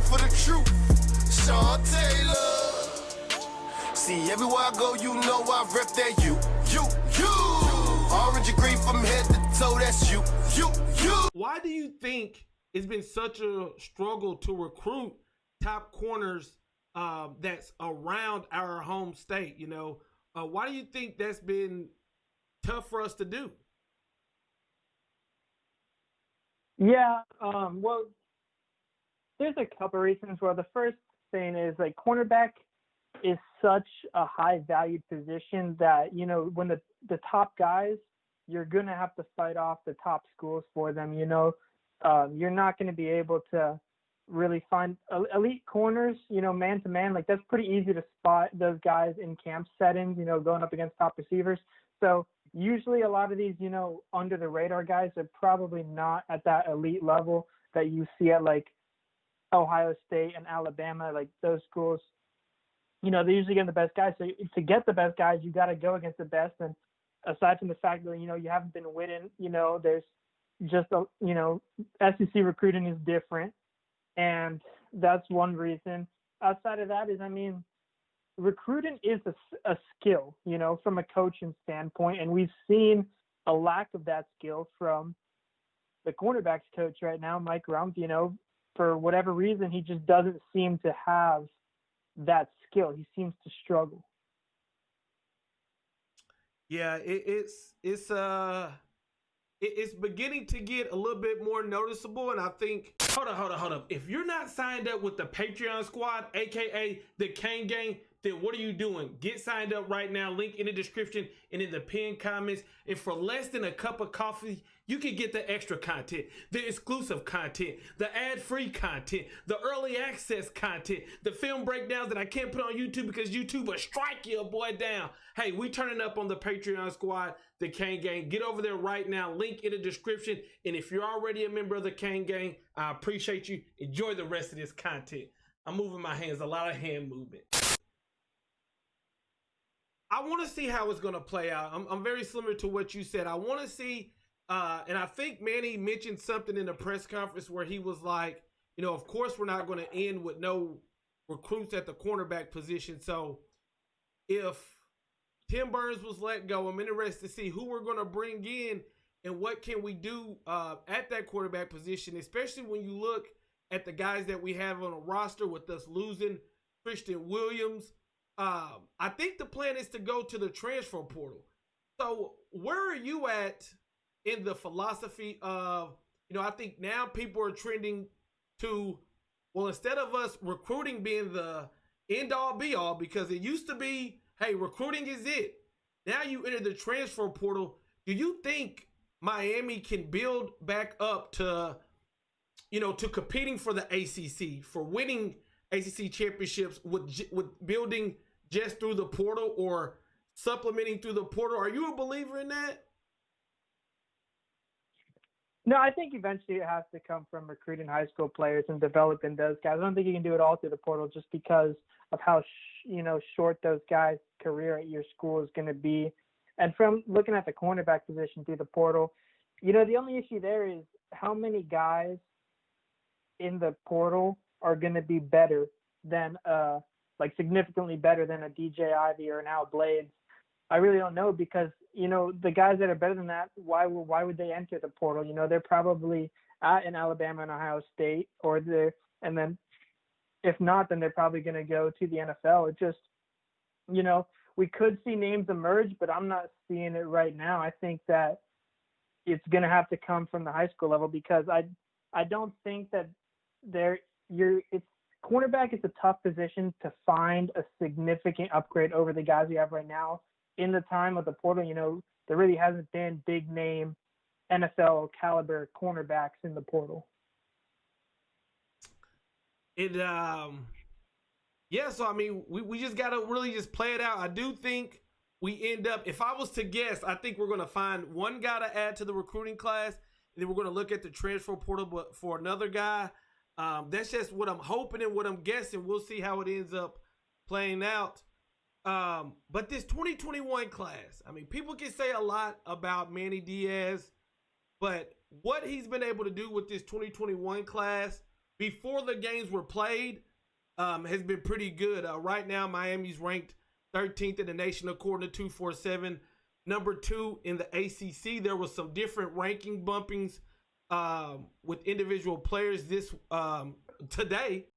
for the truth. Sean Taylor. See, everywhere I go, you know I rep that you. Orange and green from head to toe, that's you. Why do you think it's been such a struggle to recruit top corners that's around our home state? You know, why do you think that's been tough for us to do? Yeah, well, there's a couple reasons. Well, the first thing is like cornerback is such a high valued position that, you know, when the top guys, you're going to have to fight off the top schools for them. You know, you're not going to be able to really find elite corners, you know, man to man. Like that's pretty easy to spot those guys in camp settings, you know, going up against top receivers. So usually a lot of these, you know, under the radar guys are probably not at that elite level that you see at like Ohio State and Alabama, like those schools. You know, they usually get the best guys. So to get the best guys, you got to go against the best. And aside from the fact that, you know, you haven't been winning, you know, there's just, you know, SEC recruiting is different. And that's one reason. Outside of that is, I mean, recruiting is a skill, you know, from a coaching standpoint. And we've seen a lack of that skill from the cornerbacks coach right now, Mike Rumpf. You know, for whatever reason, he just doesn't seem to have that skill. He seems to struggle. Yeah, it's beginning to get a little bit more noticeable, and I think hold up. If you're not signed up with the Patreon squad, aka the Kane Gang, then what are you doing? Get signed up right now. Link in the description and in the pinned comments. And for less than a cup of coffee, you can get the extra content, the exclusive content, the ad-free content, the early access content, the film breakdowns that I can't put on YouTube because YouTube will strike your boy down. Hey, we turning up on the Patreon squad, the Kane Gang. Get over there right now. Link in the description. And if you're already a member of the Kane Gang, I appreciate you. Enjoy the rest of this content. I'm moving my hands, a lot of hand movement. I want to see how it's going to play out. I'm very similar to what you said. I want to see, and I think Manny mentioned something in the press conference where he was like, you know, of course we're not going to end with no recruits at the cornerback position. So if Tim Burns was let go, I'm interested to see who we're going to bring in and what can we do at that quarterback position, especially when you look at the guys that we have on a roster with us losing Christian Williams. I think the plan is to go to the transfer portal. So where are you at in the philosophy of, you know, I think now people are trending to, well, instead of us recruiting being the end all be all, because it used to be, hey, recruiting is it. Now you enter the transfer portal. Do you think Miami can build back up to, you know, to competing for the ACC, for winning ACC championships with building just through the portal or supplementing through the portal? Are you a believer in that? No, I think eventually it has to come from recruiting high school players and developing those guys. I don't think you can do it all through the portal just because of how you know, short those guys' career at your school is going to be. And from looking at the cornerback position through the portal, you know, the only issue there is how many guys in the portal are going to be better than like significantly better than a DJ Ivy or an Al Blades. I really don't know because, you know, the guys that are better than that, why would they enter the portal? You know, they're probably at an Alabama and Ohio State, or and then if not, then they're probably going to go to the NFL. It just, you know, we could see names emerge, but I'm not seeing it right now. I think that it's going to have to come from the high school level because I don't think that it's cornerback is a tough position to find a significant upgrade over the guys we have right now. In the time of the portal, you know, there really hasn't been big name NFL caliber cornerbacks in the portal. Yeah, so I mean, we just gotta really just play it out. I do think we end up, if I was to guess, I think we're gonna find one guy to add to the recruiting class, and then we're gonna look at the transfer portal but for another guy. That's just what I'm hoping and what I'm guessing. We'll see how it ends up playing out. But this 2021 class, I mean, people can say a lot about Manny Diaz, but what he's been able to do with this 2021 class before the games were played has been pretty good. Right now, Miami's ranked 13th in the nation according to 247, number 2 in the ACC. There was some different ranking bumpings with individual players this today.